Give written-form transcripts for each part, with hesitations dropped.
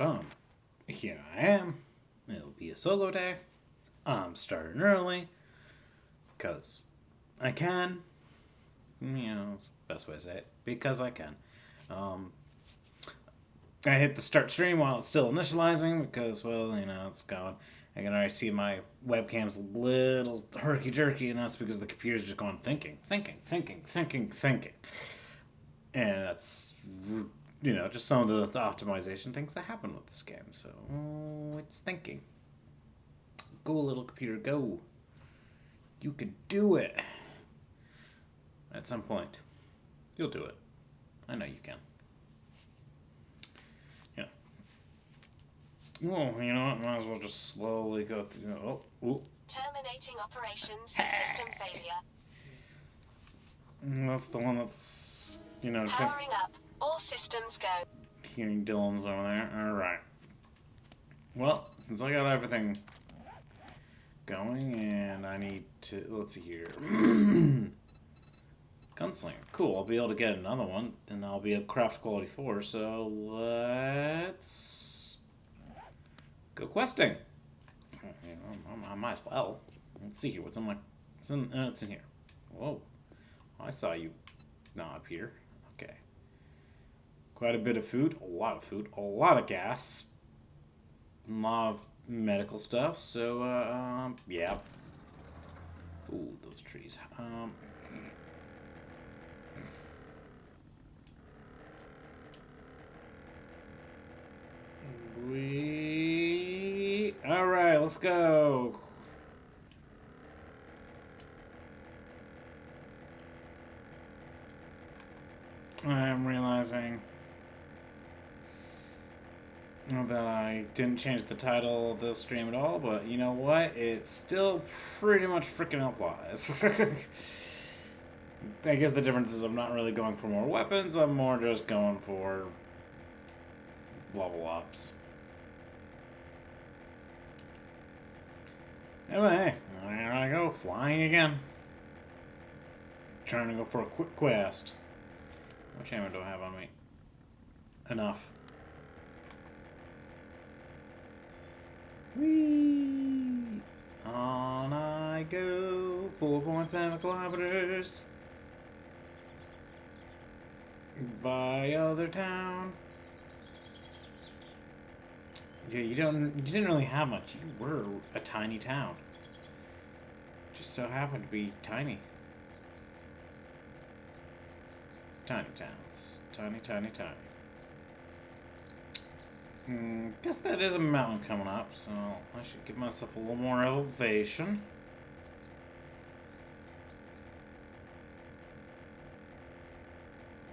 Boom. Here I am. It'll be a solo day. I'm starting early. Because I can. It's the best way to say it. Because I can. Um, I hit the start stream while it's still initializing because, well, it's going. I can already see my webcam's a little herky-jerky, and that's because the computer's just going thinking. And that's, just some of the optimization things that happen with this game. So, it's thinking. Go, little computer, go. You can do it. At some point. You'll do it. I know you can. Yeah. Well, you know what? Might as well just slowly go through. Terminating operations. System failure. That's the one that's, Powering up. All systems go. Hearing Dylan's over there. Alright. Well, since I got everything going, and I need to... Let's see here. Gunslinger. Cool, I'll be able to get another one, and that'll be a craft quality 4, so let's go questing. I might as well. Let's see here, what's in my... It's in here. Whoa. I saw you not up here. Okay. Quite a bit of food, a lot of food, a lot of gas, a lot of medical stuff, so, yeah. Ooh, those trees. Alright, let's go. I'm realizing that I didn't change the title of the stream at all, but you know what? It still pretty much freaking applies. I guess the difference is I'm not really going for more weapons, I'm more just going for level ups. Anyway, there I go, flying again. Trying to go for a quick quest. How much ammo do I have on me? Enough. Whee! On I go, 4.7 kilometers. By other town. Yeah, you didn't really have much. You were a tiny town. Just so happened to be tiny. Tiny towns. Tiny. Guess that is a mountain coming up, so I should give myself a little more elevation.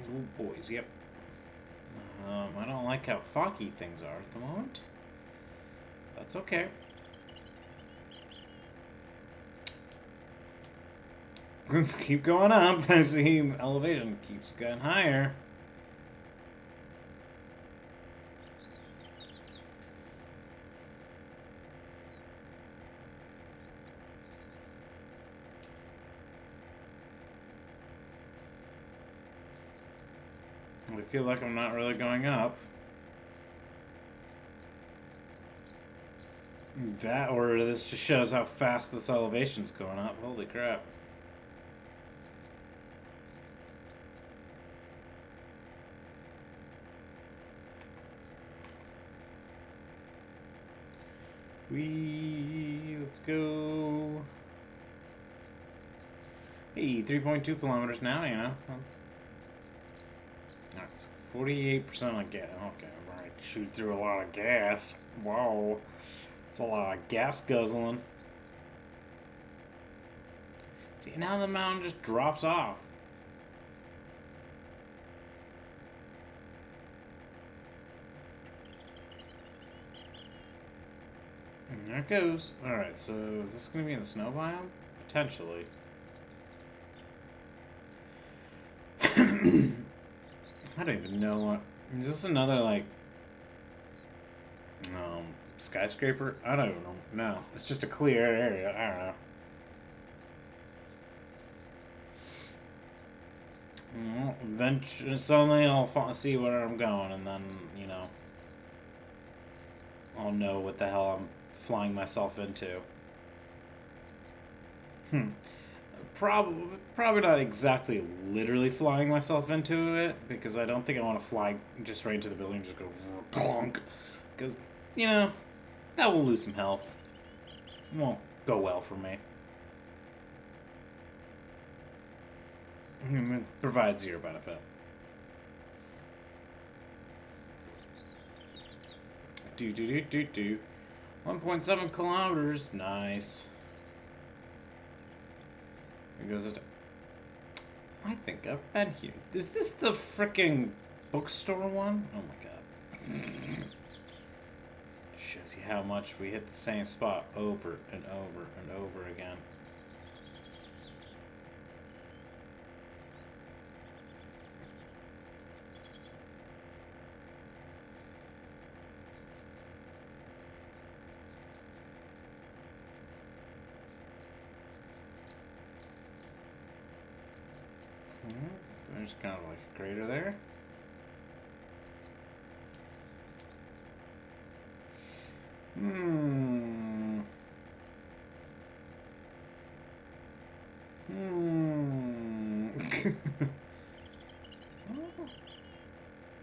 Oh, boys, yep. I don't like how foggy things are at the moment. That's okay. Let's keep going up. I see elevation keeps getting higher. I feel like I'm not really going up. That, or this just shows how fast this elevation's going up. Holy crap. Let's go. Hey, 3.2 kilometers now, Alright, so 48% of gas. Okay, right. Shoot through a lot of gas. Wow. It's a lot of gas guzzling. See, now the mountain just drops off. And there it goes. Alright, so is this going to be in the snow biome? Potentially. I don't even know what... Is this another, like... skyscraper? I don't even know. No, it's just a clear area. I don't know. Well, eventually, suddenly I'll see where I'm going, and then, I'll know what the hell I'm flying myself into. Probably not exactly literally flying myself into it, because I don't think I want to fly just right into the building and just go clonk. Because, you know, that will lose some health. Won't go well for me. It provides zero benefit. Do. 1.7 kilometers. Nice. Here goes it. I think I've been here. Is this the frickin' bookstore one? Oh my god. Shows you how much we hit the same spot over and over and over again. There's kind of like a crater there.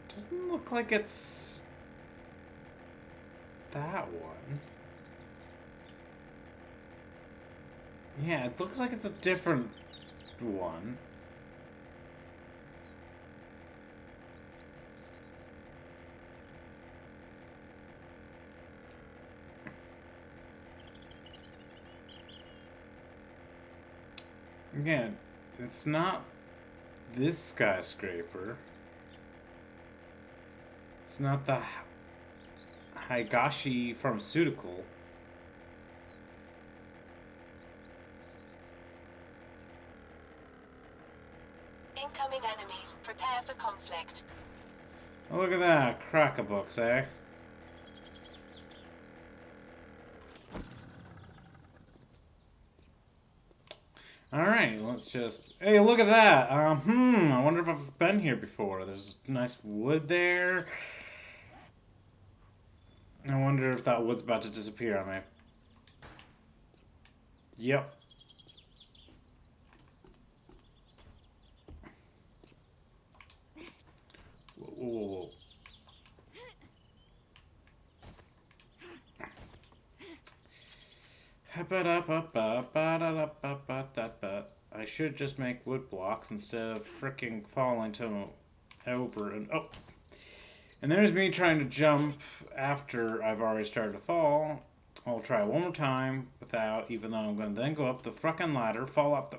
Doesn't look like it's that one. Yeah, it looks like it's a different one. Again, it's not this skyscraper. It's not the Higashi Pharmaceutical. Incoming enemies. Prepare for conflict. Oh, look at that. Crack-a-books, eh? Alright, let's just... Hey, look at that! I wonder if I've been here before. There's nice wood there. I wonder if that wood's about to disappear on me. Yep. Whoa. I should just make wood blocks instead of fricking falling to over and oh. And there's me trying to jump after I've already started to fall. I'll try one more time without, even though I'm going to then go up the frickin' ladder, fall off the...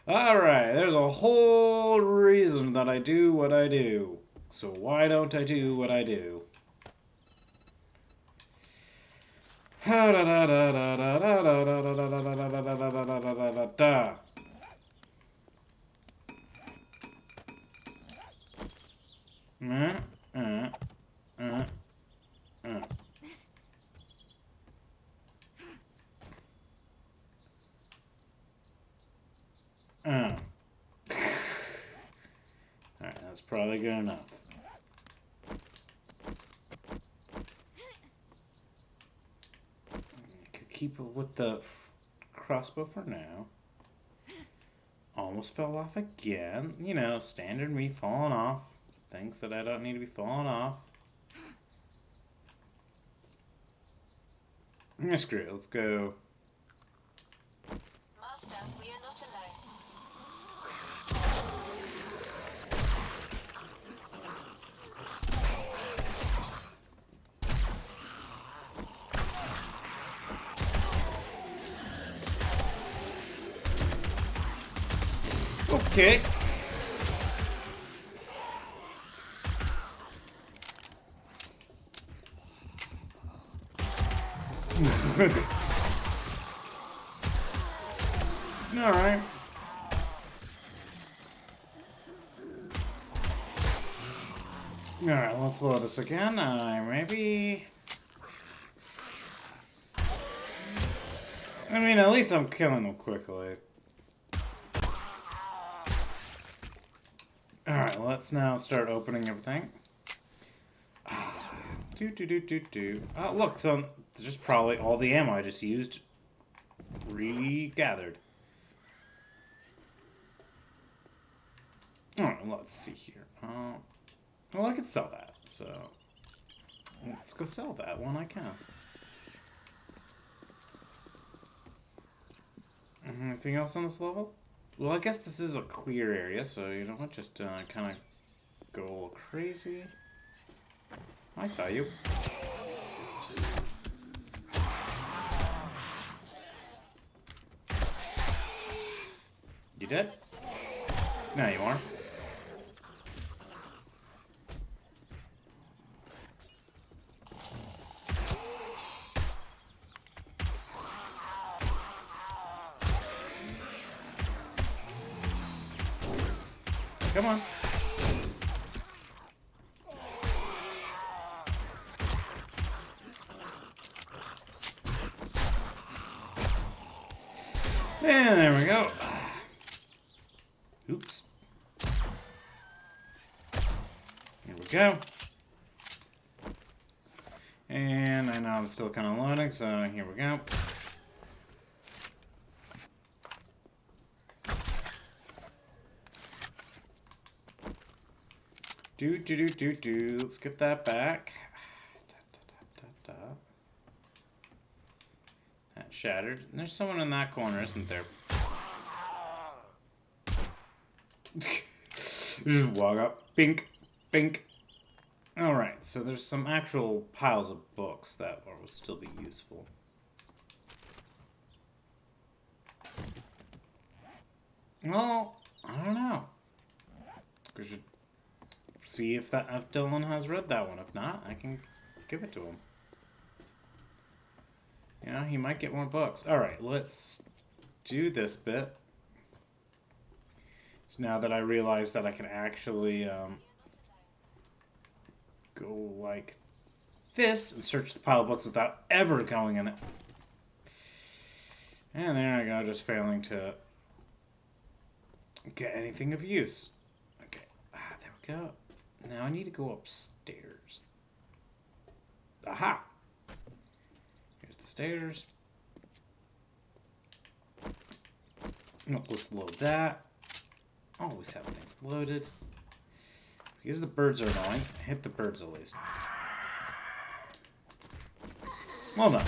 Alright, there's a whole reason that I do what I do. So why don't I do what I do? Alright, that's probably good enough. Keep it with the crossbow for now. Almost fell off again. You know, standard me falling off. Things that I don't need to be falling off. Screw it. Let's go. Master, we are not alone. Okay. Alright. Alright, let's load this again. Maybe... I mean, at least I'm killing them quickly. Alright, let's now start opening everything. Oh, look, so there's probably all the ammo I just used regathered. Alright, let's see here. Well, I could sell that, so let's go sell that when I can. Anything else on this level? Well, I guess this is a clear area, so you know what? Just kind of go a little crazy. I saw you. You dead? Now you are. Come on. And there we go. Oops. Here we go. And I know I'm still kind of loading, so here we go. Let's get that back. That shattered. And there's someone in that corner, isn't there? Just walk up. Bink. Bink. Alright, so there's some actual piles of books that would still be useful. Well, I don't know. We should see if Dylan has read that one. If not, I can give it to him. You know, he might get more books. Alright, let's do this bit. So now that I realize that I can actually go like this and search the pile of books without ever going in it. And there I go, just failing to get anything of use. Okay, there we go. Now I need to go upstairs. Aha! Here's the stairs. Oh, let's load that. Always have things loaded. Because the birds are annoying, hit the birds at least. Well done.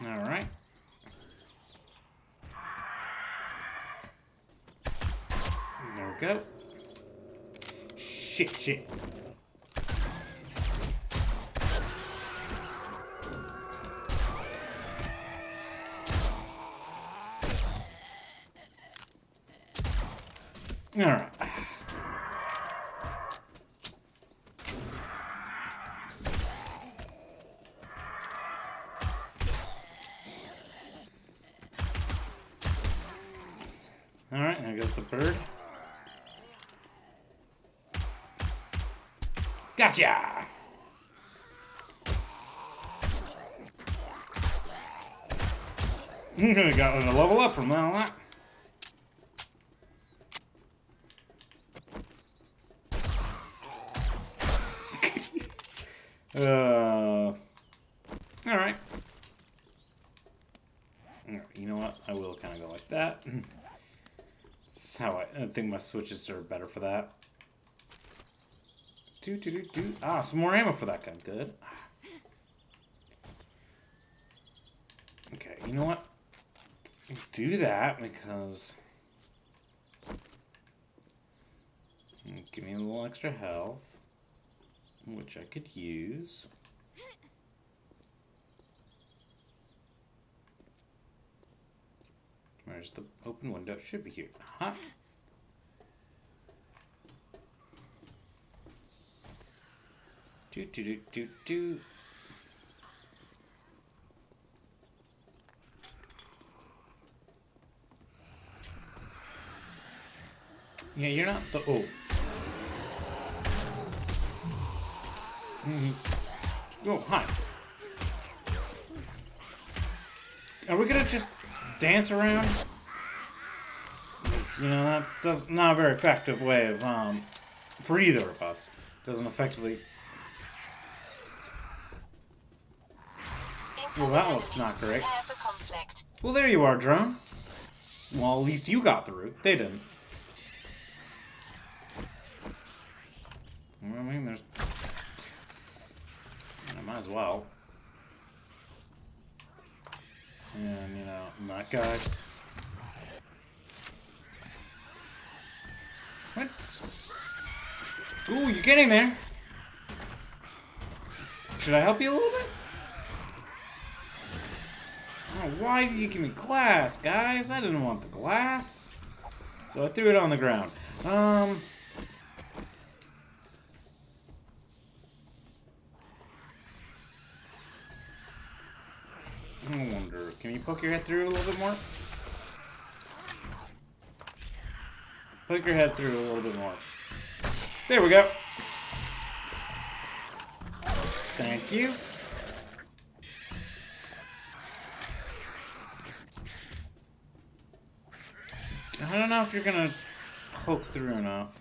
Alright. There we go. Shit. Alright. Alright, there goes the bird. Gotcha! Got a level up from that. Alright. You know what? I will kind of go like that. That's how I think my switches are better for that. Ah, some more ammo for that gun. Good. Okay, you know what? Do that because... Give me a little extra health, which I could use. Where's the open window? It should be here. Huh? Do. Yeah, you're not the... Oh. Oh, hi. Are we gonna just dance around. Because, you know, that's not a very effective way of, for either of us. Doesn't effectively... Well, that looks not great. Prepare for conflict. Well, there you are, drone. Well, at least you got through. They didn't. I mean, there's... I might as well. And, you know, that guy. What? Ooh, you're getting there. Should I help you a little bit? Oh, why did you give me glass, guys? I didn't want the glass. So I threw it on the ground. I wonder, can you poke your head through a little bit more? Poke your head through a little bit more. There we go. Thank you. I don't know if you're gonna poke through enough.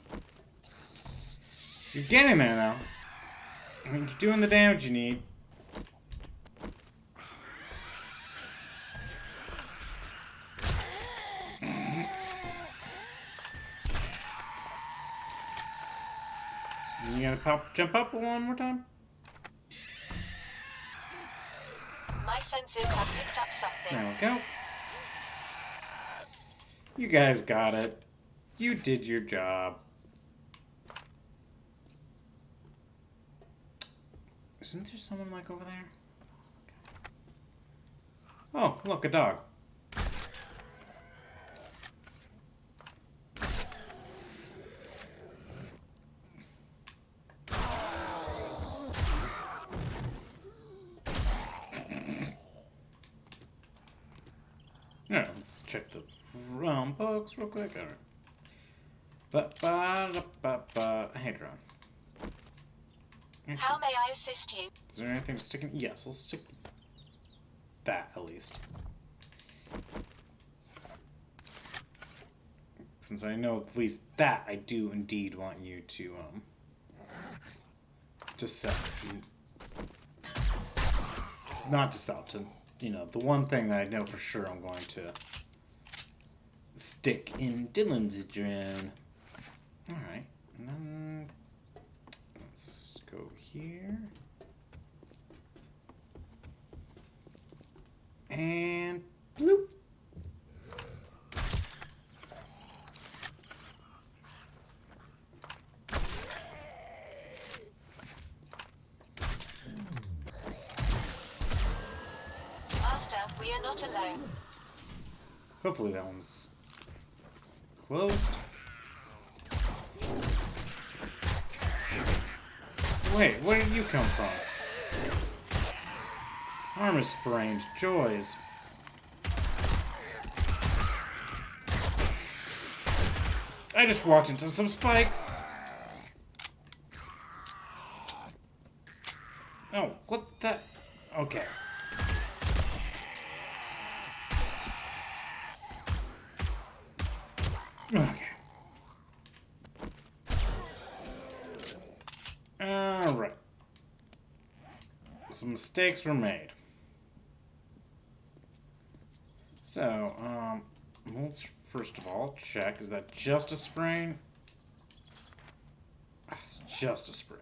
You're getting there now. I mean, you're doing the damage you need. You gonna jump up one more time? My senses have picked up something. There we go. You guys got it. You did your job. Isn't there someone like over there? Oh, look, a dog. Alright, let's check the books real quick. Alright. Hey, drone. How may I assist you? Is there anything sticking? Yes, let's stick that at least. Since I know at least that I do indeed want you to sell. Not to sell, to, you know, the one thing that I know for sure I'm going to stick in Dylan's drone. Alright, and then let's go here. And bloop. Master, we are not alone. Hopefully that one's closed. Wait, where did you come from? Arm is sprained. Joys. I just walked into some spikes. Oh, what the? Okay. Okay. Alright. Some mistakes were made. So, let's first of all check, is that just a sprain? It's just a sprain.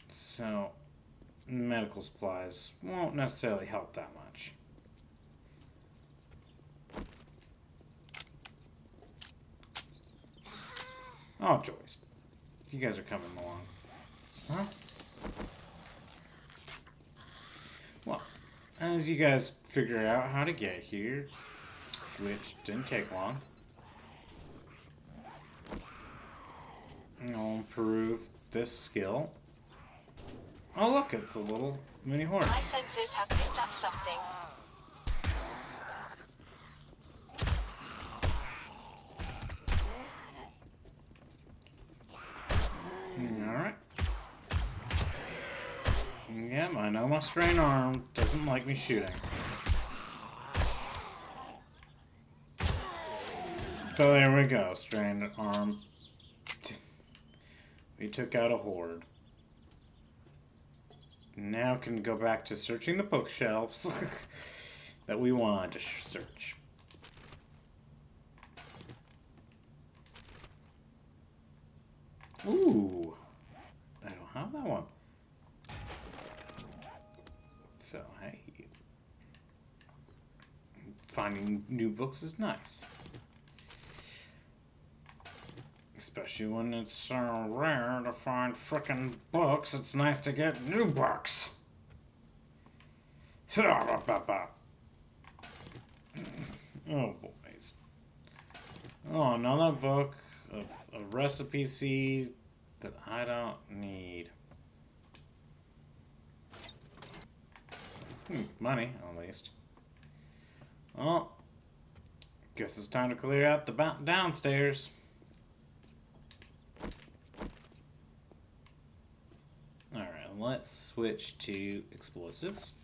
So, medical supplies won't necessarily help that much. Oh, joys. You guys are coming along. Huh? Well, as you guys figure out how to get here, which didn't take long, I'll improve this skill. Oh, look, it's a little mini horse. My senses have picked up something. Alright. Yep, I know my strained arm doesn't like me shooting. So there we go, stranded arm. We took out a horde. Now can go back to searching the bookshelves that we wanted to search. Ooh, I don't have that one. So hey, finding new books is nice. Especially when it's so rare to find frickin' books, it's nice to get new books. Oh, boys. Oh, another book of a recipe seed that I don't need. Money, at least. Oh, guess it's time to clear out the downstairs. Alright, let's switch to explosives.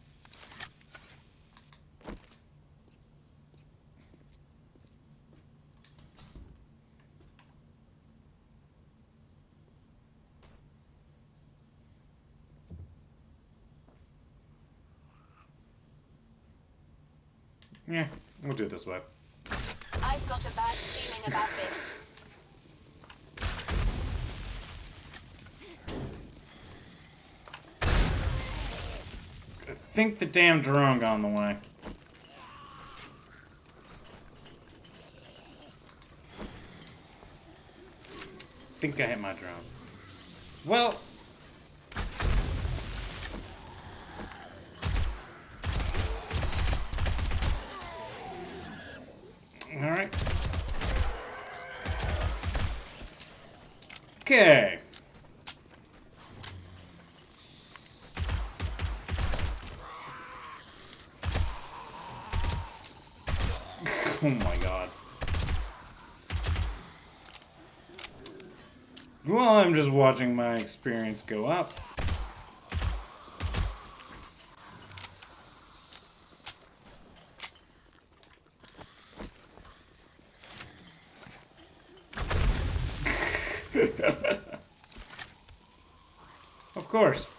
Yeah, we'll do it this way. I've got a bad feeling about this. I think the damn drone got in the way. I think I hit my drone. Well... Alright. Okay. Oh my god. Well, I'm just watching my experience go up. Of course.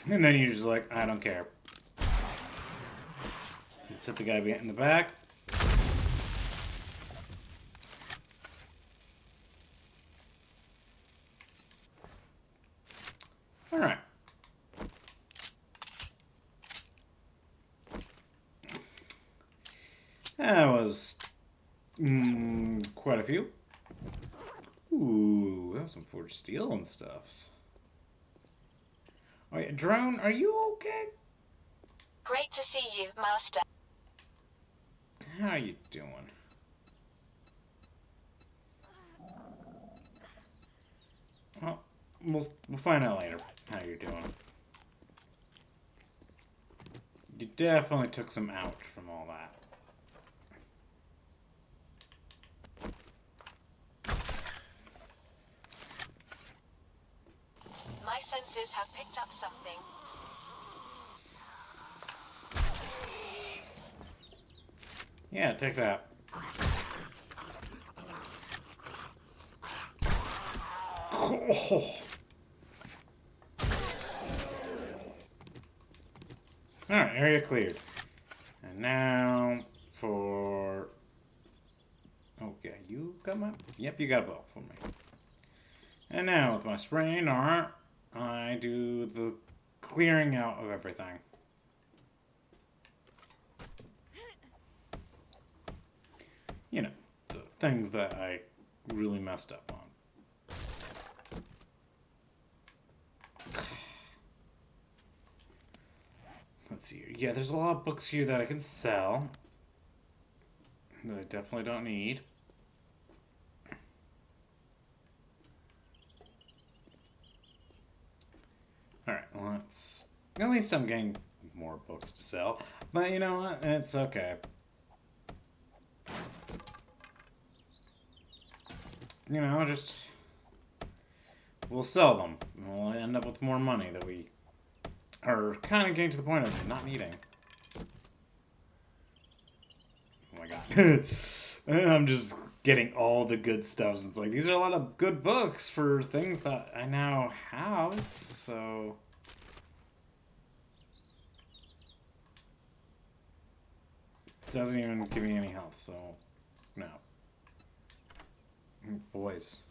And then you're just like, I don't care. Let's hit the guy in the back. Alright. That was quite a few. Ooh, that was some forged steel and stuffs. Oh yeah, drone, are you okay? Great to see you, Master. How you doing? Well, we'll find out later how you're doing. You definitely took some ouch from all that. My senses have picked up something. Yeah, take that. Oh. Alright, area cleared. And now for... Okay, you got my... Yep, you got a bow for me. And now with my spraying arm, I do the clearing out of everything. You know, the things that I really messed up on. Let's see here. Yeah, there's a lot of books here that I can sell. That I definitely don't need. Alright, let's... At least I'm getting more books to sell. But you know what? It's okay. You know, just we'll sell them. We'll end up with more money that we are kind of getting to the point of not needing. Oh my god. I'm just getting all the good stuff. It's like, these are a lot of good books for things that I now have, so... Doesn't even give me any health, so... No. Boys.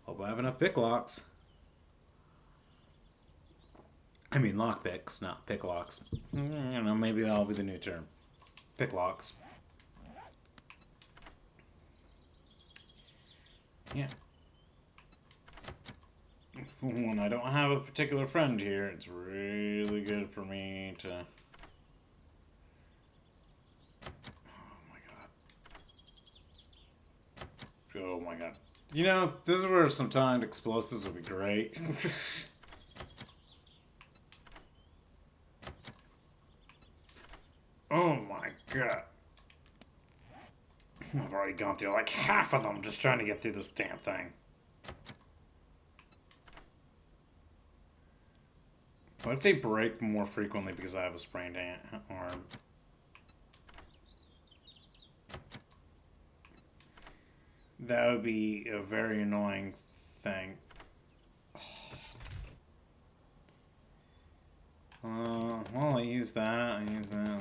Hope I have enough pick locks. I mean lock picks, not pick locks. You know, maybe that'll be the new term. Pick locks. Yeah. When I don't have a particular friend here, it's really good for me to... Oh my god. You know, this is where some timed explosives would be great. Oh my god. I've already gone through like half of them just trying to get through this damn thing. What if they break more frequently because I have a sprained arm? That would be a very annoying thing. Well, I use that. I use that.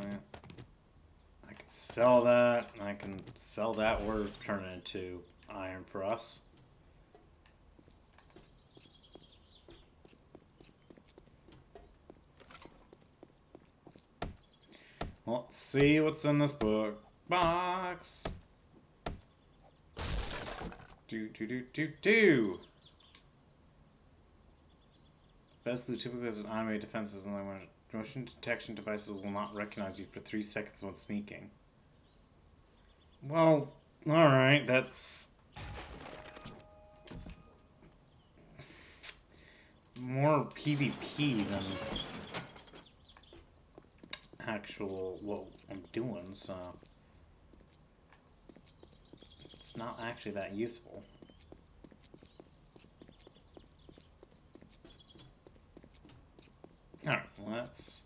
I can sell that. I can sell that or turn it into iron for us. Well, let's see what's in this book box. Do. Best loot typically has an automated defenses and motion detection devices will not recognize you for 3 seconds when sneaking. Well, alright, that's... more PvP than actual what I'm doing, so... It's not actually that useful. Alright, let's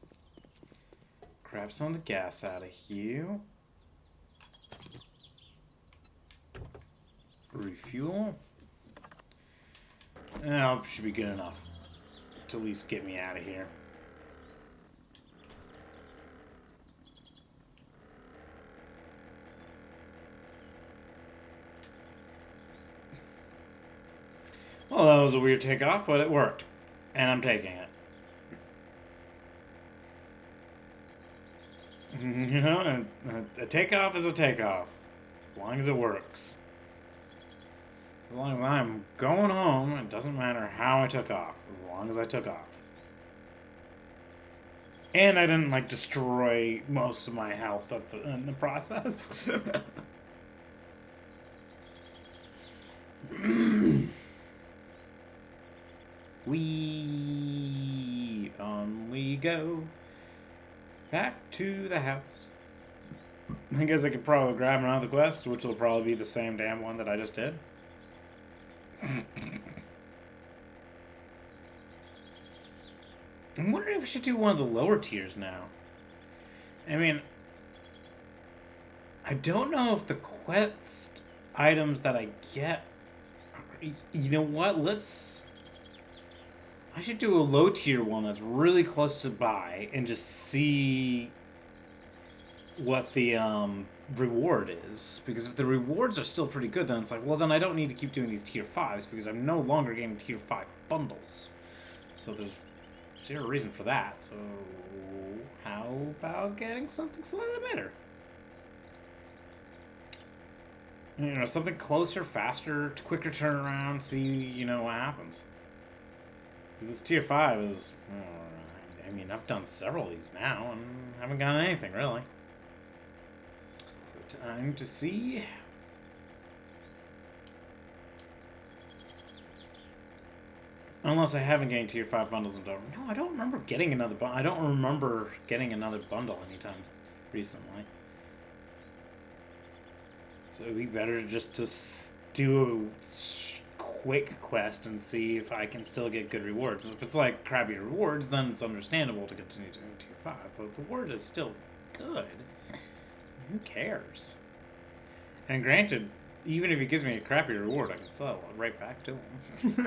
grab some of the gas out of here. Refuel. That should be good enough to at least get me out of here. Well, that was a weird takeoff, but it worked. And I'm taking it. You know, a takeoff is a takeoff. As long as it works. As long as I'm going home, it doesn't matter how I took off. As long as I took off. And I didn't, like, destroy most of my health in the process. We go back to the house. I guess I could probably grab another quest, which will probably be the same damn one that I just did. I'm wondering if I should do one of the lower tiers now. I mean, I don't know if the quest items that I get... You know what? I should do a low tier one that's really close to buy and just see what the reward is. Because if the rewards are still pretty good, then it's like, well, then I don't need to keep doing these tier 5s because I'm no longer getting tier 5 bundles. So there's zero reason for that. So how about getting something slightly better? You know, something closer, faster, quicker turnaround, see, you know, what happens. This tier 5 is... I mean, I've done several of these now, and haven't gotten anything, really. So, time to see... Unless I haven't gained tier 5 bundles and don't... No, I don't remember getting another bundle. I don't remember getting another bundle anytime recently. So it'd be better just to do a quick quest and see if I can still get good rewards. If it's like crappy rewards, then it's understandable to continue doing tier 5. But if the reward is still good, who cares? And granted, even if he gives me a crappy reward, I can sell it right back to him.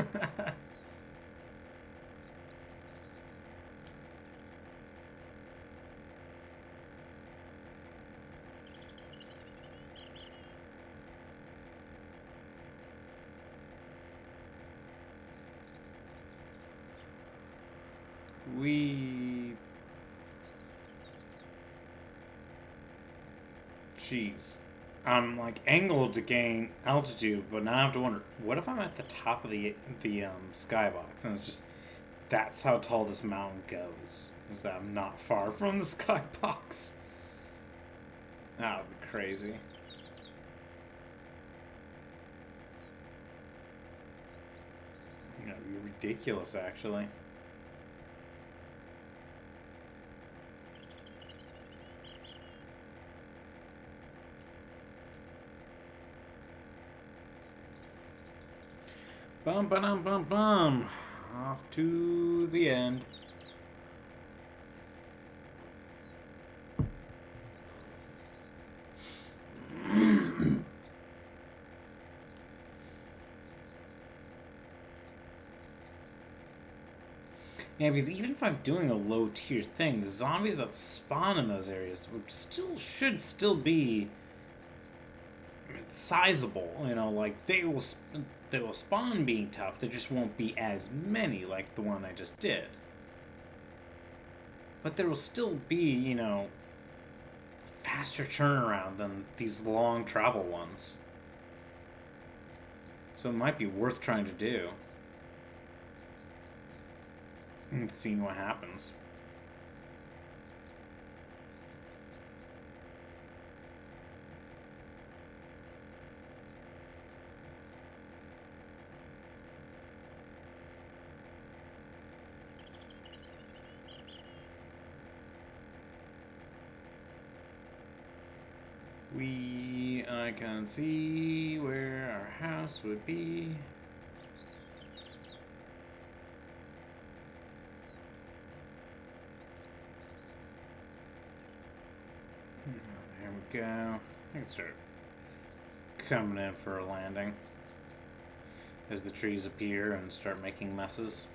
Jeez. I'm like angled to gain altitude, but now I have to wonder, what if I'm at the top of the skybox and it's just that's how tall this mountain goes? Is that I'm not far from the skybox? That would be crazy. That would be ridiculous, actually. Bum bum bum bum. Off to the end. Yeah, because even if I'm doing a low tier thing, the zombies that spawn in those areas should still be sizable. You know, like they will spawn being tough. There just won't be as many like the one I just did. But there will still be, you know, faster turnaround than these long travel ones. So it might be worth trying to do. And seeing what happens. I can see where our house would be. There we go. I can start coming in for a landing as the trees appear and start making messes.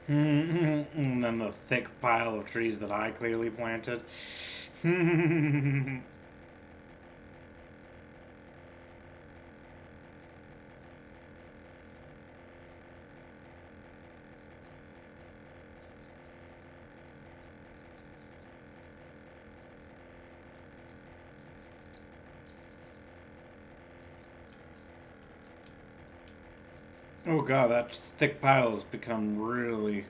And then the thick pile of trees that I clearly planted. Oh god, that thick pile has become really...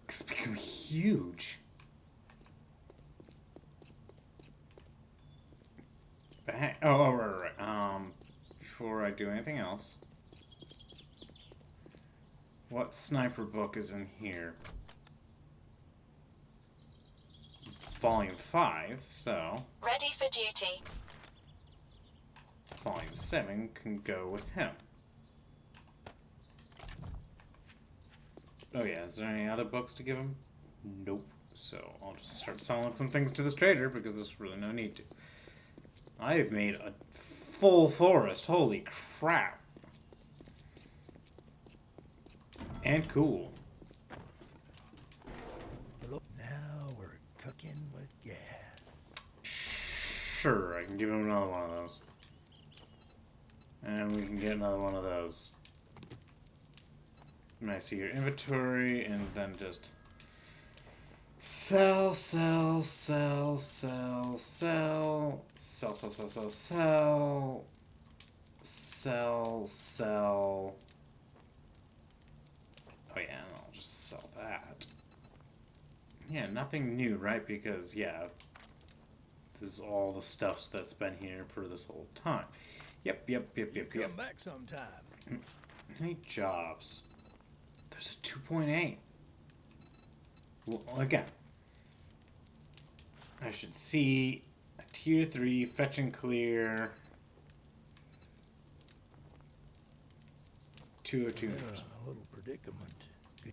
It's become huge. Right. Before I do anything else, what sniper book is in here? Volume 5, so... Ready for duty. Volume 7 can go with him. Oh yeah, is there any other books to give him? Nope. So I'll just start selling some things to this trader because there's really no need to. I have made a full forest. Holy crap. And cool. Now we're cooking with gas. Sure, I can give him another one of those. And we can get another one of those. And I see your inventory, and then just sell, sell, sell, sell, sell, sell, sell, sell, sell, sell, sell, sell. Oh yeah, and I'll just sell that. Yeah, nothing new, right? Because, yeah, this is all the stuff that's been here for this whole time. Yep. Come back sometime. Any jobs? There's a 2.8. Well, again, I should see a Tier 3, fetch and clear. 202. In a little predicament.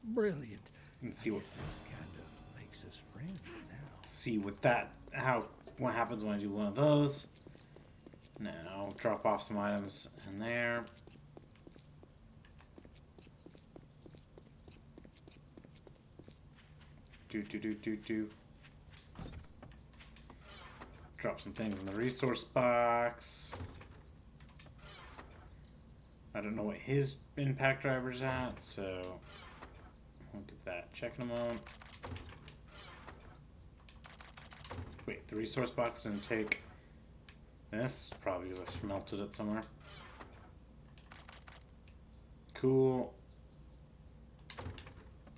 Brilliant. Let's see what Guess this kind of makes us friends now. see what happens when I do one of those. Now drop off some items in there. Do. Drop some things in the resource box. I don't know what his impact driver's at, so I'll give that a check in a moment. Wait, the resource box didn't take this? Probably because I smelted it somewhere. Cool.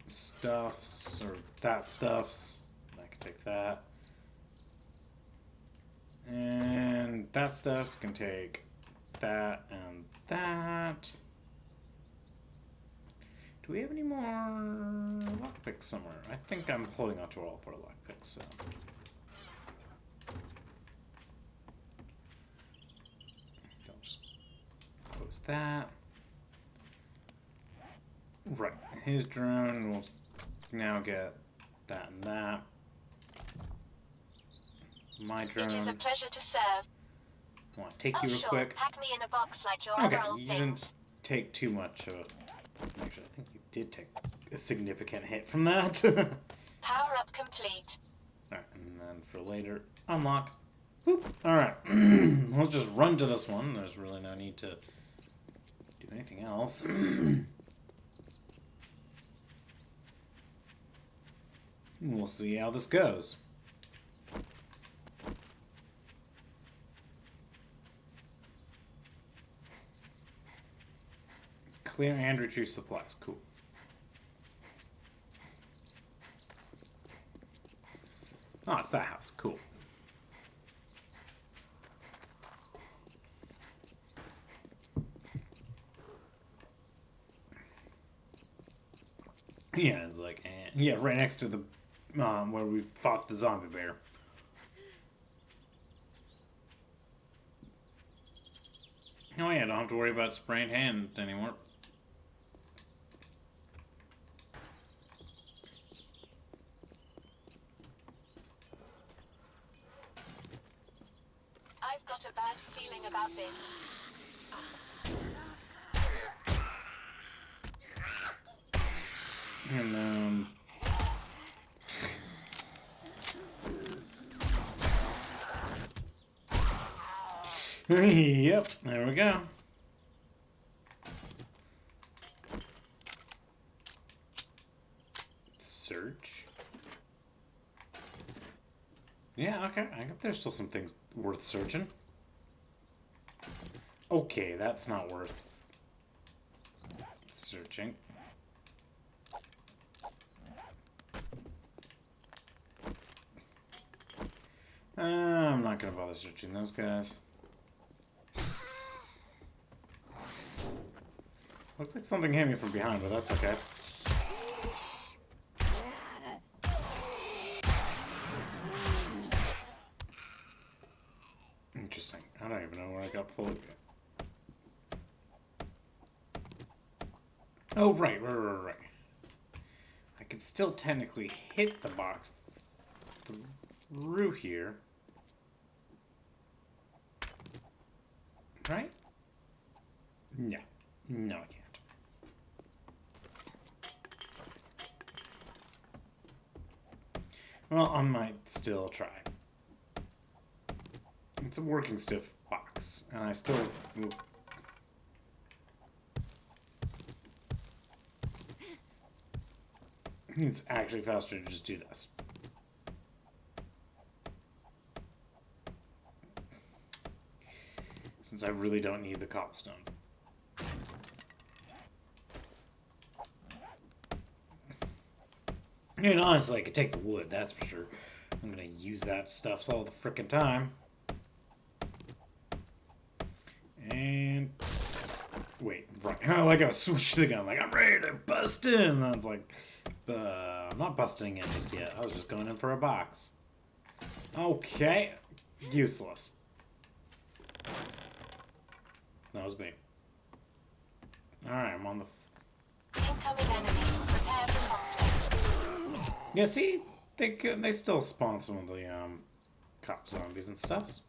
Stuffs, or that stuffs. I can take that. And that stuffs can take that and that. Do we have any more lockpicks somewhere? I think I'm holding on to all of our lockpicks, so. I'll just close that. Right, his drone will now get that and that. My drone. It is a pleasure to serve. I want to take you real sure. quick. Pack me in a box like your Okay, other old you things. didn't take too much of a... Actually, I think you did take a significant hit from that. Power up complete. Alright, and then for later, unlock. Whoop. Alright, let's just run to this one. There's really no need to do anything else. We'll see how this goes. Clear and retrieve supplies. Cool. Oh, it's that house. Cool. Yeah, it's like, yeah, right next to the, where we fought the zombie bear. Oh yeah, don't have to worry about sprained hand anymore. I've got a bad feeling about this. And yep, there we go. Search. Yeah, okay. I think there's still some things worth searching. Okay, that's not worth searching. I'm not gonna bother searching those guys. Looks like something hit me from behind, but that's okay. Interesting. I don't even know where I got pulled. Oh, right. I could still technically hit the box through here. Right? No. No, I can't. Well, I might still try. It's a working stiff box, and I still... It's actually faster to just do this. Since I really don't need the cobblestone. And honestly, I could take the wood, that's for sure. I'm gonna use that stuff all the frickin' time. And... Wait, right. Like I swoosh the gun, like I'm ready to bust in. And I was like, I'm not busting in just yet. I was just going in for a box. Okay. Useless. That was me. Alright, I'm on the... Incoming enemy. Prepare for conflict. Yeah, see? They still spawn some of the, cop zombies and stuffs.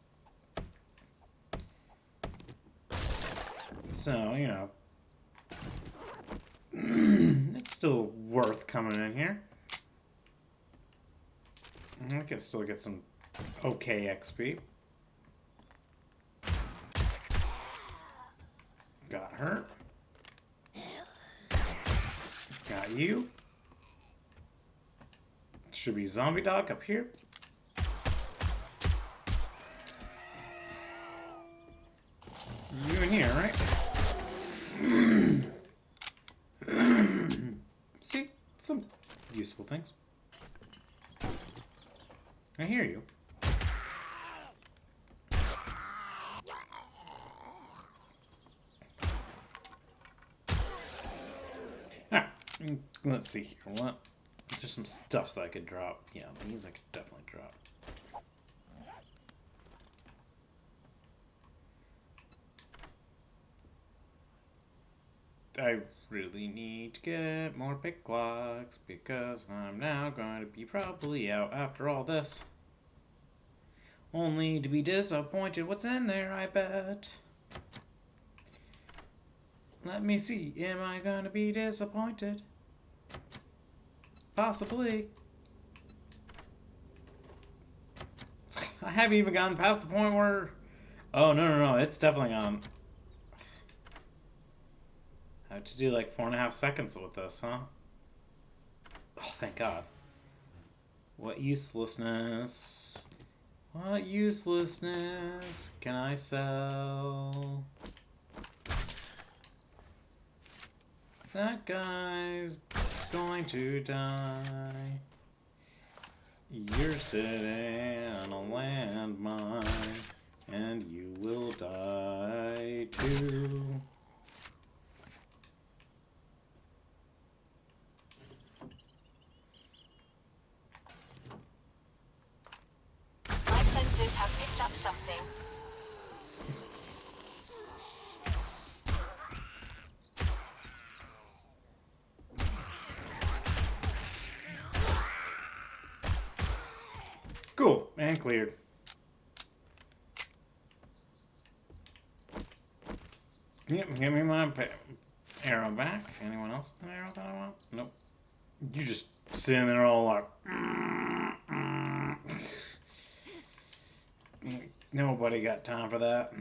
So, you know... it's still worth coming in here. I can still get some okay XP. Got her. Got you. Should be zombie dog up here. You in here, right? See? Some useful things. I hear you. Alright, let's see here. What? There's some stuffs that I could drop. Yeah, these I could definitely drop. I really need to get more pick locks because I'm now going to be probably out after all this. Only to be disappointed what's in there, I bet. Let me see, am I gonna be disappointed? Possibly. I haven't even gotten past the point where... Oh, no, it's definitely on. I have to do like 4.5 seconds with this, huh? Oh, thank God. What uselessness. What uselessness can I sell? That guy's going to die. You're sitting on a landmine, and you will die too. My senses have picked up something. Cool, and cleared. Yep, give me my arrow back. Anyone else an arrow that I want? Nope. You just sitting there all like... Nobody got time for that.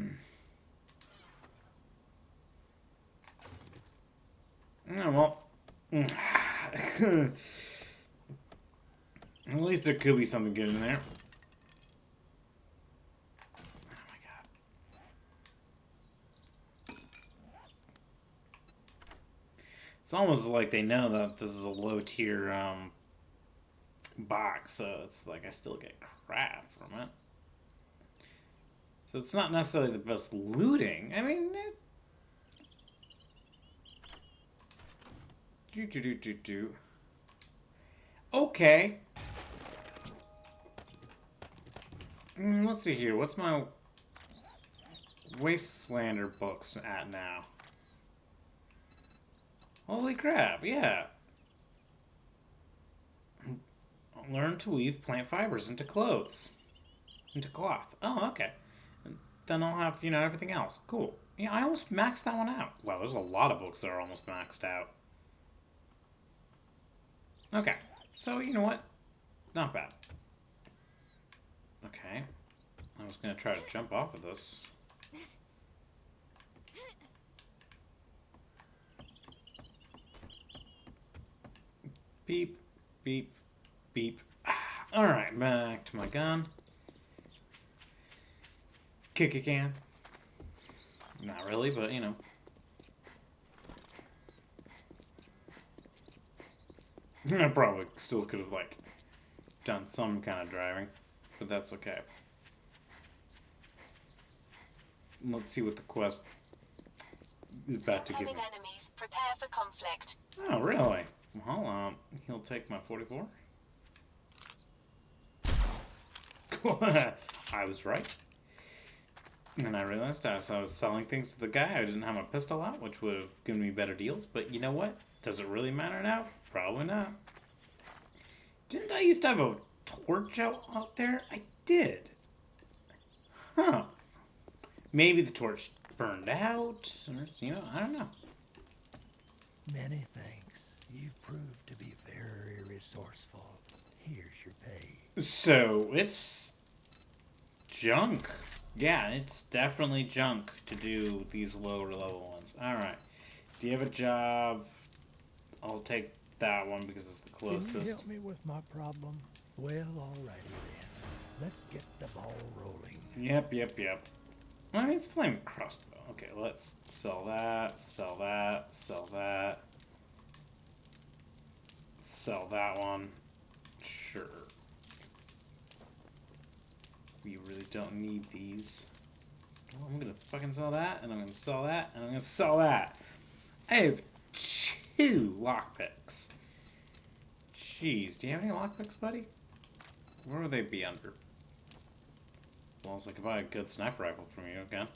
Oh, well. At least there could be something good in there. Oh my God. It's almost like they know that this is a low tier box, so it's like I still get crap from it. So it's not necessarily the best looting. I mean, Okay. Let's see here. What's my Wastelander books at now? Holy crap, yeah. Learn to weave plant fibers into clothes. Into cloth. Oh, okay. Then I'll have, you know, everything else. Cool. Yeah, I almost maxed that one out. Wow, there's a lot of books that are almost maxed out. Okay. So, you know what? Not bad. Okay. I was going to try to jump off of this. Beep, beep, beep. Alright, back to my gun. Kick a can. Not really, but you know. I probably still could have, like, done some kind of driving, but that's okay. Let's see what the quest is about to give me. Incoming enemies. Prepare for conflict. Oh, really? Well, he'll take my 44. Cool. I was right. And I realized as I was selling things to the guy, I didn't have a pistol out, which would have given me better deals. But you know what? Does it really matter now? Probably not. Didn't I used to have a torch out there? I did. Huh. Maybe the torch burned out. Or, I don't know. Many thanks. You've proved to be very resourceful. Here's your pay. So, it's junk. Yeah, it's definitely junk to do these lower level ones. Alright. Do you have a job? I'll take that one because it's the closest. Can you help me with my problem? Well, alrighty then. Let's get the ball rolling. Yep. Well, it's flame crossbow. Okay, let's sell that, sell that, sell that. Sell that one. Sure. We really don't need these. Oh, I'm gonna fucking sell that, and I'm gonna sell that, and I'm gonna sell that. I have 2 lockpicks. Jeez, do you have any lockpicks, buddy? Where would they be under? Well, I could buy a good sniper rifle from you again.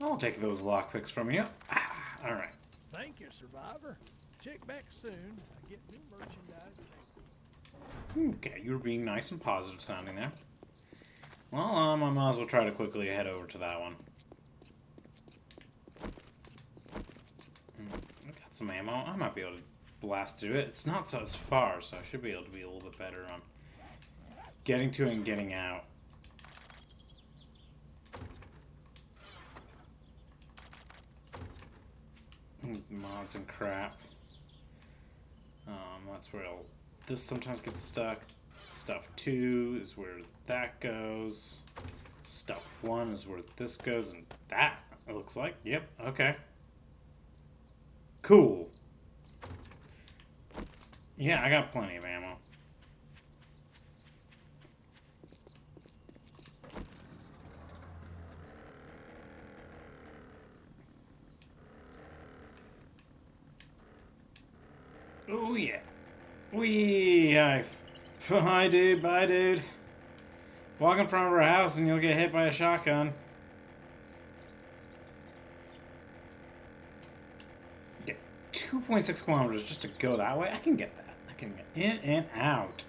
I'll take those lockpicks from you. Alright. Thank you, Survivor. Check back soon. I get new merchandise. Okay, you were being nice and positive sounding there. Well, I might as well try to quickly head over to that one. I got some ammo. I might be able to blast through it. It's not so as far, so I should be able to be a little bit better on getting to it and getting out. Mods and crap. That's where this sometimes gets stuck. Stuff 2 is where that goes. Stuff 1 is where this goes, and that, it looks like. Yep, okay. Cool. Yeah, I got plenty of ammo. Oh, yeah. Hi, dude. Bye, dude. Walk in front of our house and you'll get hit by a shotgun. Yeah, 2.6 kilometers just to go that way? I can get that. I can get in and out.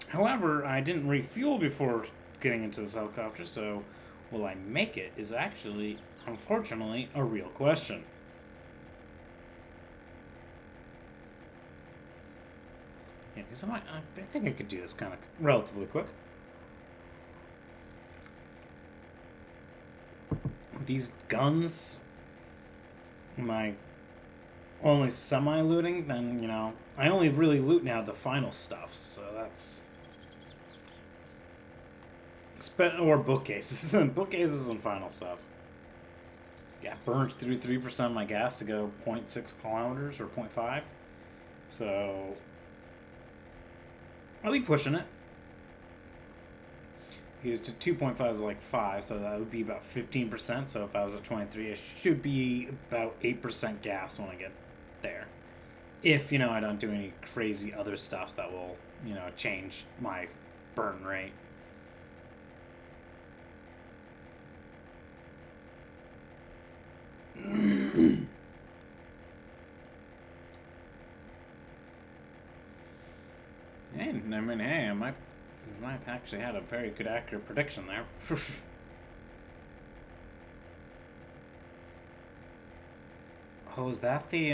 However, I didn't refuel before getting into this helicopter, so will I make it is actually, unfortunately, a real question. Yeah, because I think I could do this kind of relatively quick. With these guns, am I only semi-looting? Then, I only really loot now the final stuff, so that's... Or bookcases. Bookcases and final stuffs. Yeah, burned through 3% of my gas to go 0.6 kilometers or 0.5. So I'll be pushing it. Because to 2.5 is like 5, so that would be about 15%. So if I was at 23, it should be about 8% gas when I get there. If, I don't do any crazy other stuffs that will, change my burn rate. And I mean, hey, I might actually had a very good accurate prediction there. Oh, is that the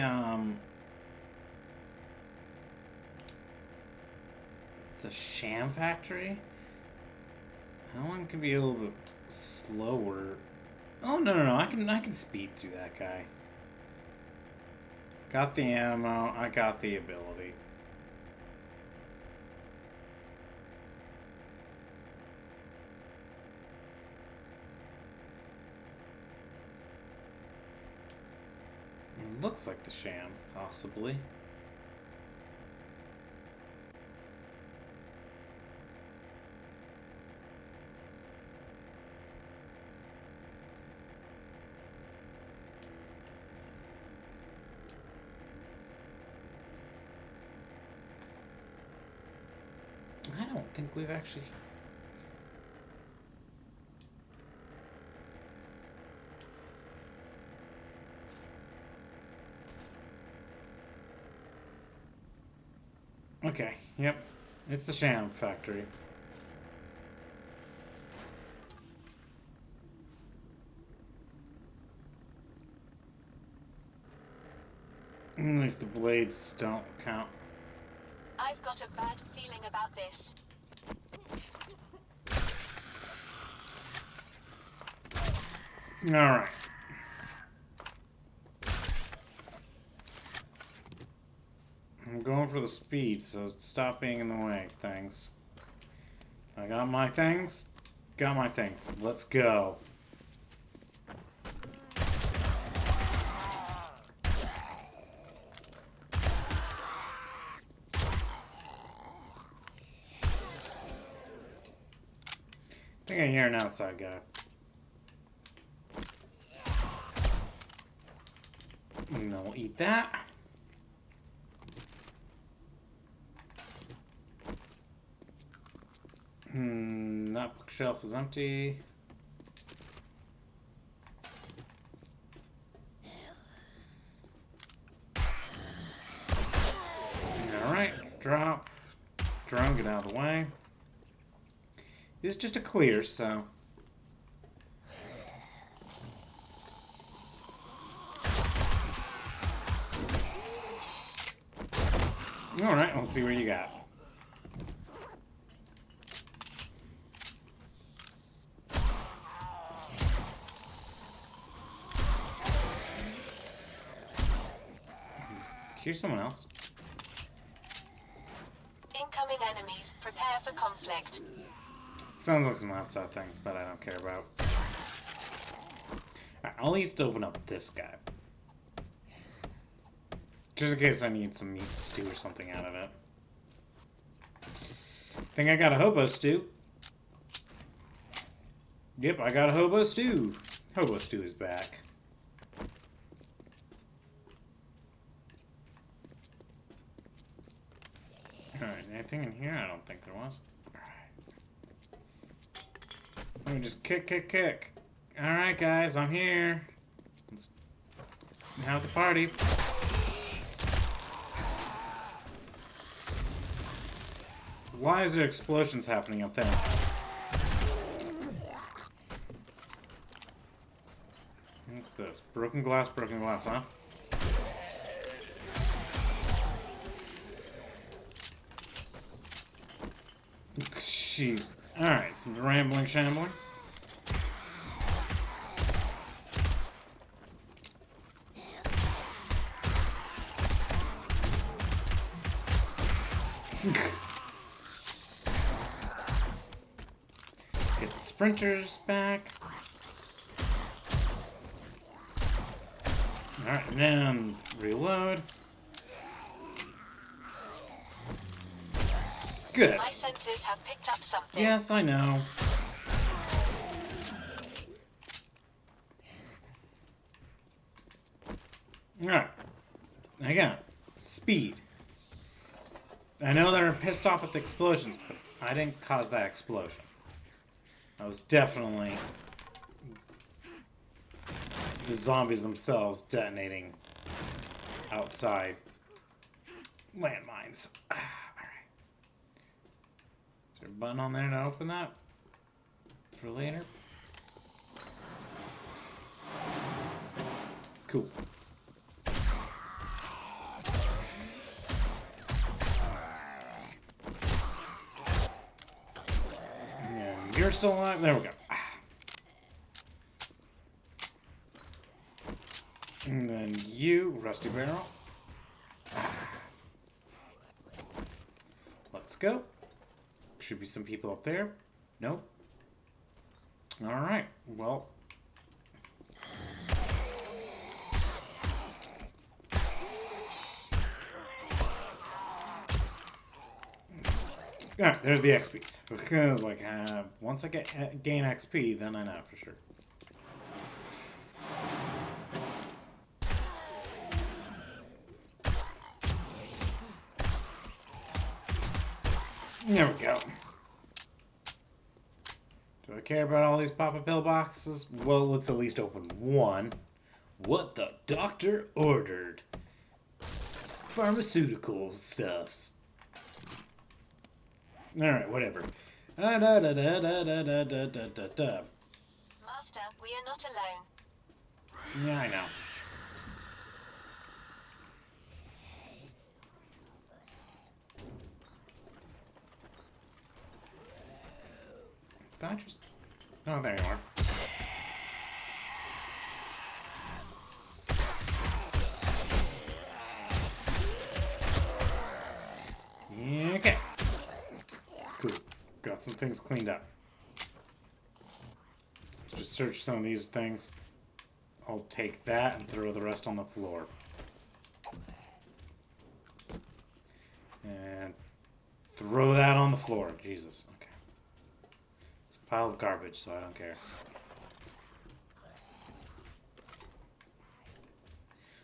sham factory? That one could be a little bit slower. Oh no, I can speed through that guy. Got the ammo, I got the ability. It looks like the sham, possibly. think we've actually... Okay, yep. It's the sham factory. At least the blades don't count. I've got a bad feeling about this. Alright. I'm going for the speed, so stop being in the way, things. I got my things. Got my things. Let's go. I think I hear an outside guy. No, we'll eat that. That bookshelf is empty. Alright, drop. Drone, get out of the way. It's just a clear, so... Alright, let's see what you got. Here's someone else. Incoming enemies. Prepare for conflict. Sounds like some outside things that I don't care about. Alright, I'll at least open up this guy. Just in case I need some meat stew or something out of it. Think I got a hobo stew. Yep, I got a hobo stew. Hobo stew is back. Alright, anything in here? I don't think there was. Alright. Let me just kick. Alright, guys, I'm here. Let's have the party. Why is there explosions happening up there? What's this? Broken glass, huh? Jeez. Alright, some rambling shambling. Get the sprinters back. Alright, and then reload. Good. My senses have picked up something. Yes, I know. Alright. Again, speed. I know they're pissed off at the explosions, but I didn't cause that explosion. I was definitely the zombies themselves detonating outside landmines. Alright. Is there a button on there to open that for later? Cool. And you're still alive? There we go. And then you, Rusty Barrel. Let's go. Should be some people up there. Nope. Alright, well. Alright, there's the XPs. Because, like, once I gain XP, then I know for sure. There we go. really care about all these Papa Pill boxes. Well, let's at least open one. What the doctor ordered. Pharmaceutical stuffs. Alright, whatever. Master, we are not alone. Yeah, I know. Did I just... Oh, there you are. Okay. Cool. Got some things cleaned up. Let's just search some of these things. I'll take that and throw the rest on the floor. And throw that on the floor. Jesus. Okay. It's a pile of garbage, so I don't care.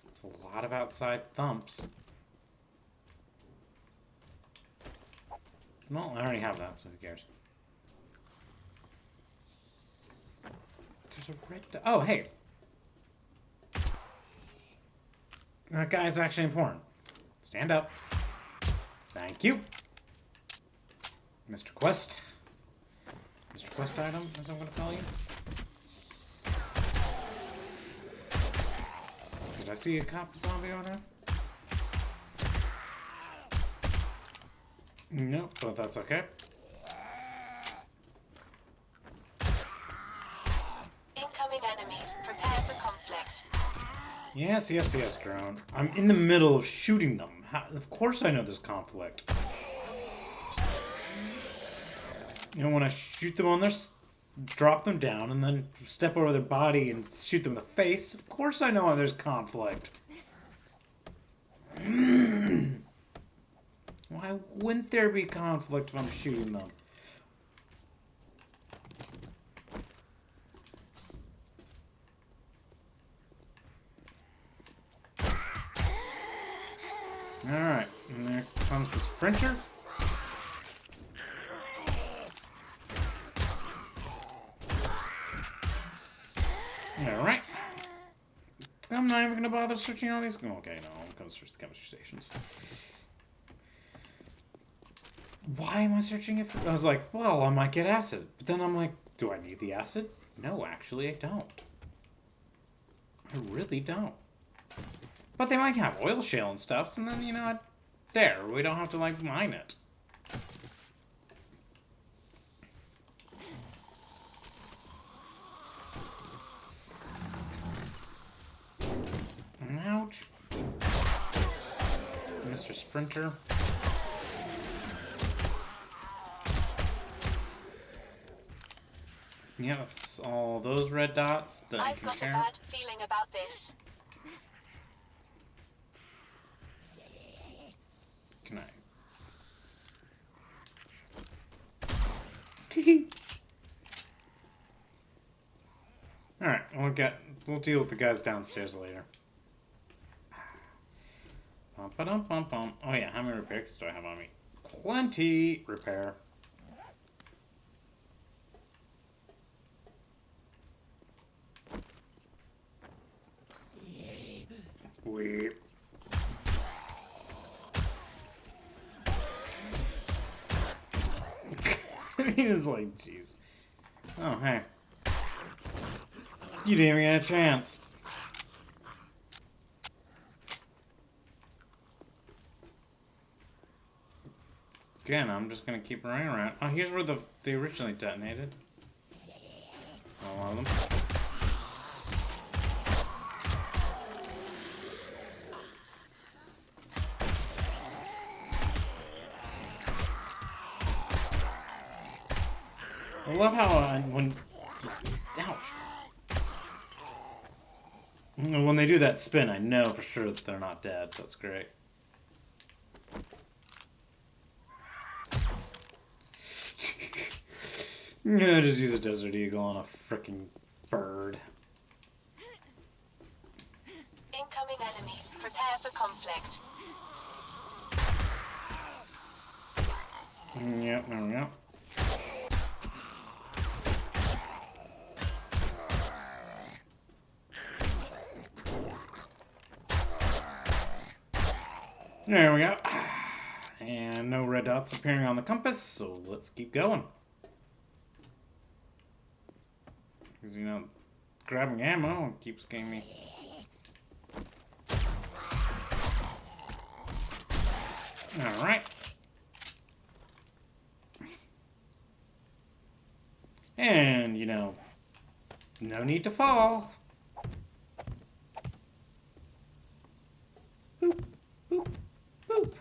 It's a lot of outside thumps. Well, I already have that, so who cares? There's a red... Oh, hey! That guy's actually important. Stand up. Thank you. Mr. Quest. Mr. Quest item, as I'm going to call you. Did I see a cop zombie over there? Nope, but that's okay. Incoming enemies. Prepare for conflict. Yes, yes, yes, drone. I'm in the middle of shooting them. Of course I know there's conflict. You know, when I shoot them on their... drop them down and then step over their body and shoot them in the face, of course I know there's conflict. Why wouldn't there be conflict if I'm shooting them? Alright, and there comes the sprinter. Alright. I'm not even going to bother searching all these. Okay, no, I'm going to search the chemistry stations. Why am I searching it for? I was like, well, I might get acid. But then I'm like, do I need the acid? No, actually, I don't. I really don't. But they might have oil shale and stuff, and then, you know, there, we don't have to, like, mine it. Ouch. Mr. Sprinter. Yeah, that's all those red dots that I've you can got a share. bad feeling about this. Can I? Alright, we'll deal with the guys downstairs later. Bum-ba-dum-bum-bum. Oh yeah, how many repair kits do I have on me? Plenty! Repair. Weep. He's like, jeez. Oh, hey. You didn't even get a chance. Again, I'm just gonna keep running around. Oh, here's where they originally detonated. Oh, one of them. I love how ouch. When they do that spin, I know for sure that they're not dead, so that's great. I'm gonna just use a Desert Eagle on a frickin' bird. Incoming enemies. Prepare for conflict. Yep, there we go. There we go. And no red dots appearing on the compass, so let's keep going. Because, you know, grabbing ammo keeps getting me. Alright. And, you know, no need to fall. Boop, boop, boop.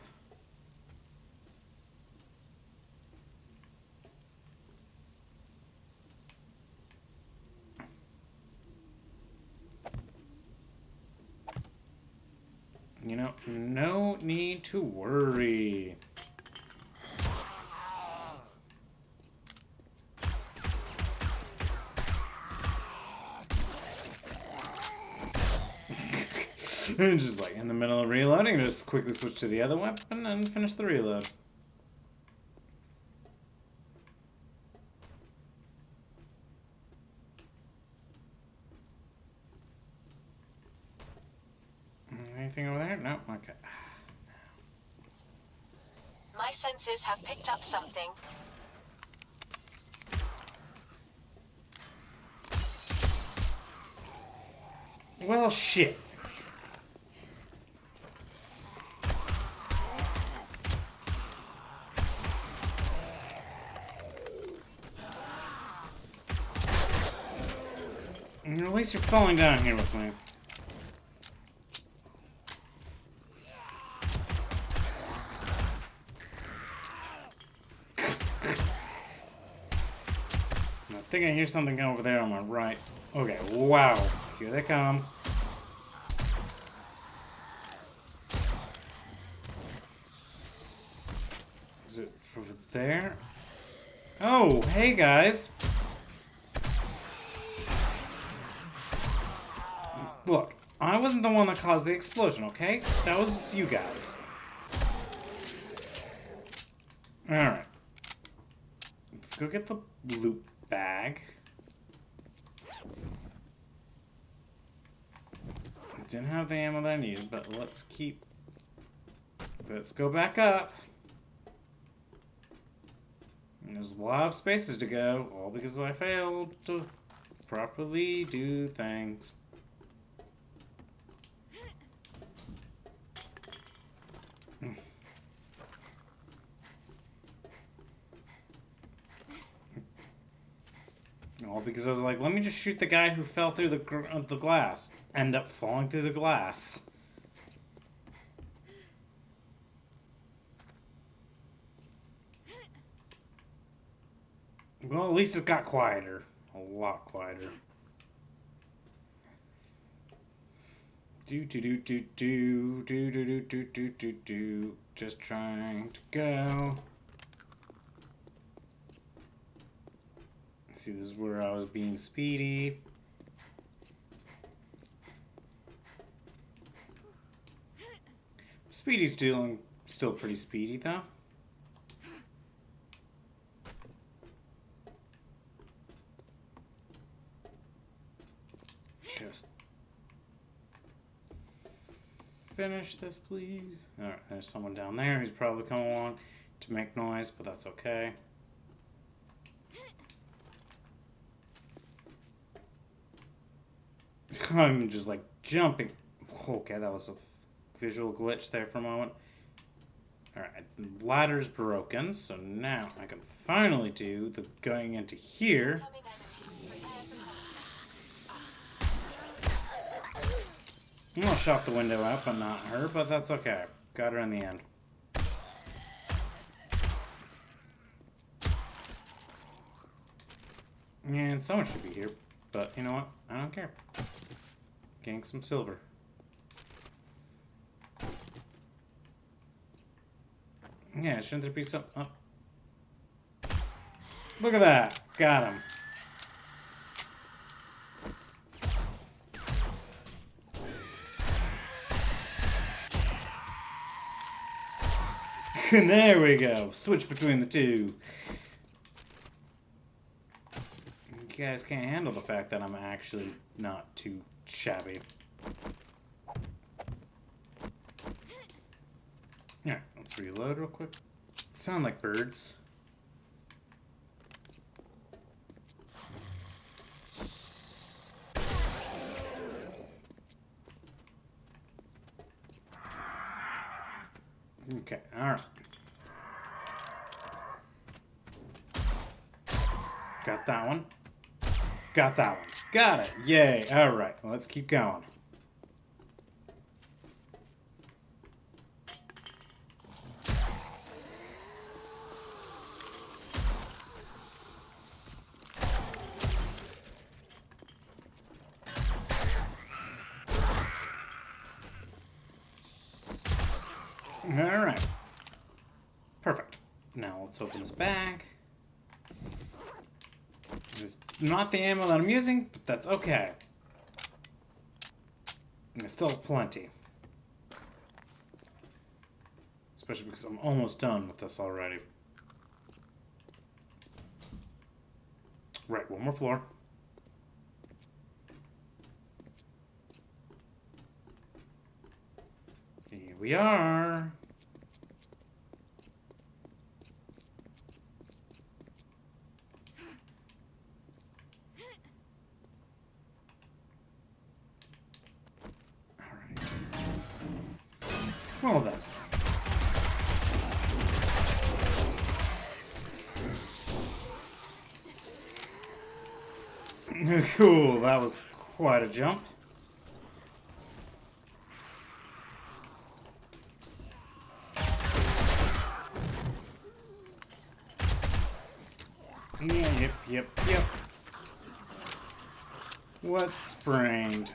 You know, no need to worry. Just like in the middle of reloading, just quickly switch to the other weapon and finish the reload. Anything over there? No? Okay. My senses have picked up something. Well, shit. At least you're falling down here with me. I think I hear something over there on my right. Okay, wow. Here they come. Is it over there? Oh, hey guys. Look, I wasn't the one that caused the explosion, okay? That was you guys. Alright. Let's go get the loot bag. Didn't have the ammo that I needed, but let's go back up. And there's a lot of spaces to go, all because I failed to properly do things. All because I was like, let me just shoot the guy who fell through the glass. End up falling through the glass. Well, at least it got quieter. A lot quieter. Do. Just trying to go. See, this is where I was being speedy. Speedy's still pretty speedy though. Just finish this, please. Alright, there's someone down there who's probably coming along to make noise, but that's okay. I'm just like jumping. Okay, that was a visual glitch there for a moment. Alright, the ladder's broken, so now I can finally do the going into here. I'm gonna shot the window out, but not her, but that's okay. Got her in the end. And someone should be here, but you know what? I don't care. Getting some silver. Yeah, shouldn't there be some... Oh. Look at that! Got him. And there we go. Switch between the two. You guys can't handle the fact that I'm actually not too shabby. Alright, let's reload real quick. Sound like birds. Okay, alright. Got that one. Got that one. Got it. Yay. Alright, let's keep going. Alright. Perfect. Now let's open this bag. It's not the ammo that I'm using, but that's okay. There's still plenty. Especially because I'm almost done with this already. Right, one more floor. Here we are. Alright. Well then. Cool, that was quite a jump. Yeah, yep. What's sprained?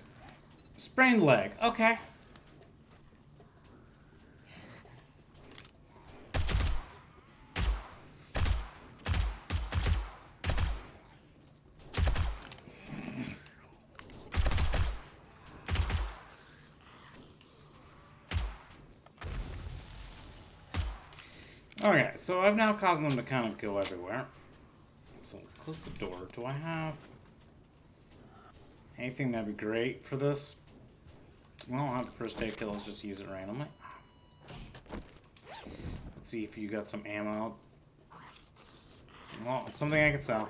Sprained leg, okay. Okay, so I've now caused them to kind of go everywhere. So let's close the door. Do I have anything that'd be great for this? Well, I'll have the first aid kit. Let's just use it randomly. Let's see if you got some ammo. Well, it's something I could sell.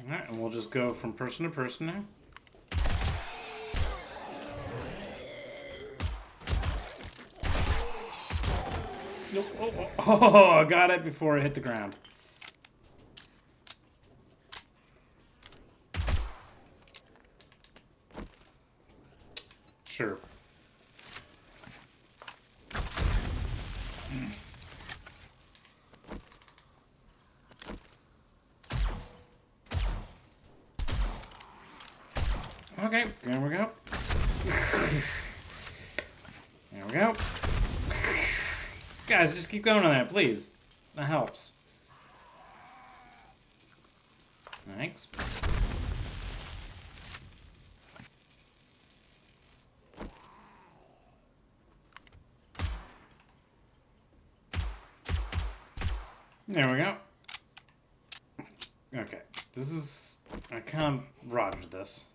Alright, and we'll just go from person to person now. Nope. Oh, I got it before it hit the ground. Sure. Okay, there we go. There we go. Guys, just keep going on that, please. That helps. Thanks. There we go. Okay, this is... I kind of rogered this.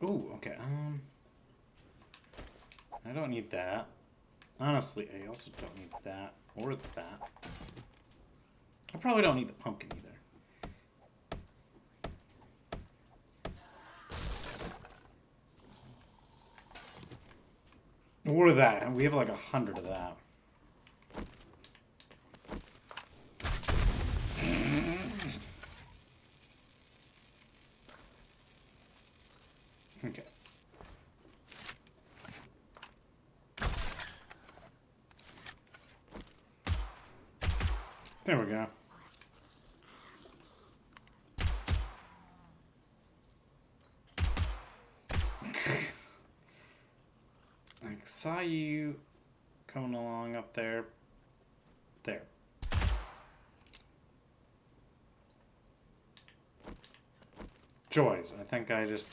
Ooh, okay, I don't need that. Honestly, I also don't need that or that. I probably don't need the pumpkin either. Or that. We have like 100 of that. Okay. There we go. I saw you coming along up there. There. Joys. I think I just...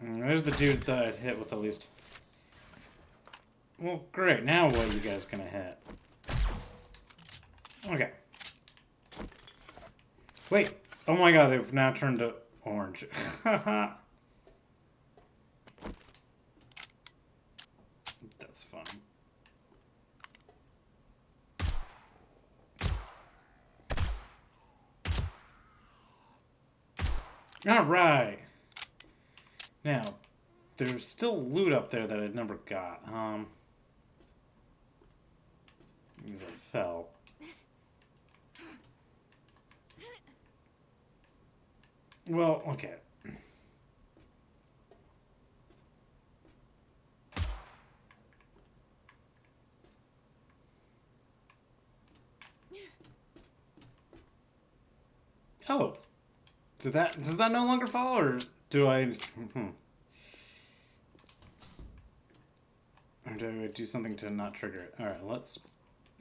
There's the dude that I'd hit with at least... Well, great. Now what are you guys gonna hit? Okay. Wait. Oh my god, they've now turned to orange. That's funny. Alright. Now, there's still loot up there that I never got. Because I fell. Well, okay. Oh. Does that no longer fall, or do I... Or do I do something to not trigger it? Alright, let's...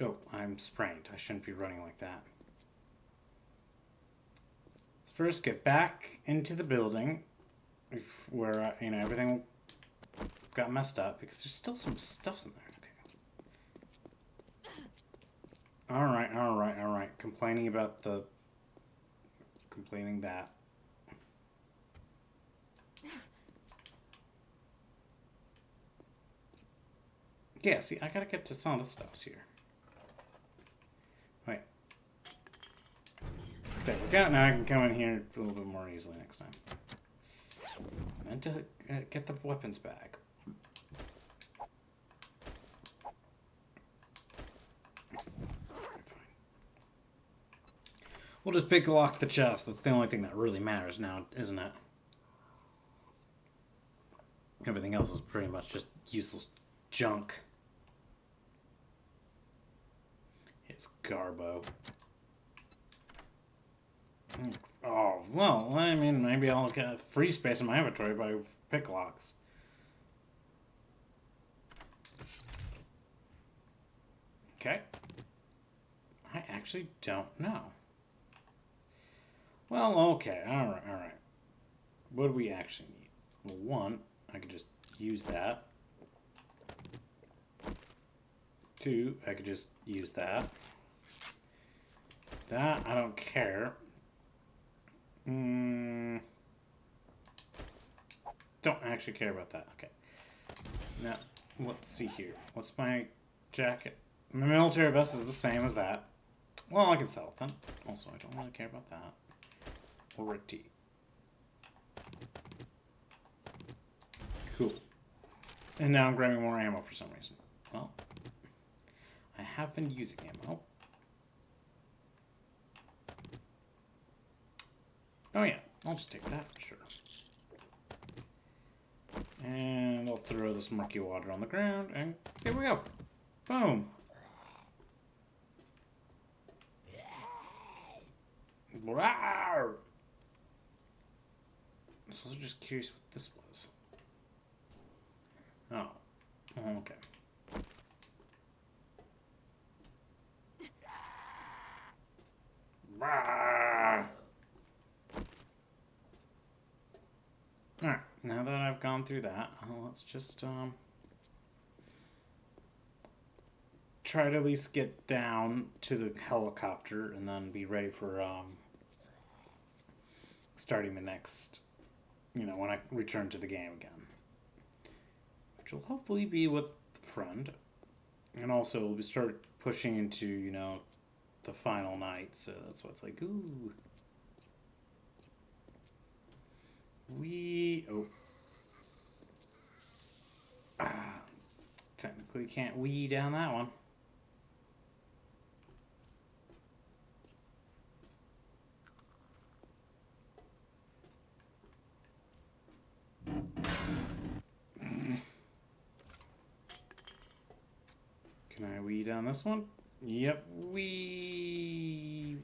Oh, I'm sprained. I shouldn't be running like that. Let's first get back into the building where, you know, everything got messed up, because there's still some stuffs in there. Okay. Alright. Complaining about the... Complaining that. Yeah, see, I gotta get to some of the stuffs here. Wait. There we go. Now I can come in here a little bit more easily next time. I meant to get the weapons bag. Fine. We'll just pick lock the chest. That's the only thing that really matters now, isn't it? Everything else is pretty much just useless junk. It's Garbo. Oh, well, I mean, maybe I'll get free space in my inventory by pick locks. Okay. I actually don't know. Well, okay, alright. What do we actually need? Well, one, I could just use that. Two, I could just use that. That, I don't care. Don't actually care about that. Okay. Now, let's see here. What's my jacket? My military vest is the same as that. Well, I can sell it then. Also, I don't really care about that. Or a tee. Cool. And now I'm grabbing more ammo for some reason. Well, I have been using ammo. Oh yeah, I'll just take that, sure. And I'll throw this murky water on the ground, and there we go. Boom. Wow. I was also just curious what this was. Oh, okay. Alright, now that I've gone through that, let's just try to at least get down to the helicopter and then be ready for starting the next, you know, when I return to the game again. Which will hopefully be with a friend. And also we'll start pushing into, you know, the final night, so that's why it's like, ooh. Technically can't wee down that one. Can I wee down this one? Yep, wee.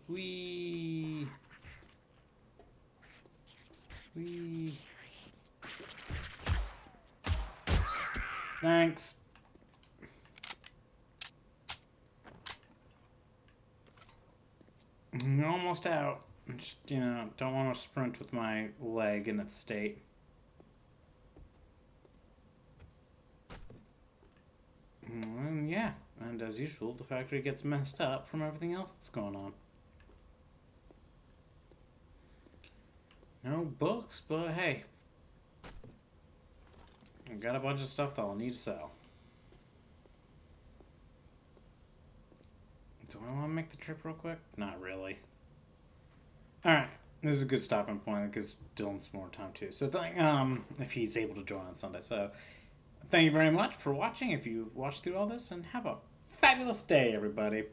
Thanks. I'm almost out. Just, you know, don't want to sprint with my leg in its state. And as usual, the factory gets messed up from everything else that's going on. No books, but hey. I've got a bunch of stuff that I'll need to sell. Do I want to make the trip real quick? Not really. Alright. This is a good stopping point. It gives Dylan some more time too. So if he's able to join on Sunday. So thank you very much for watching. If you watched through all this, and have a fabulous day, everybody.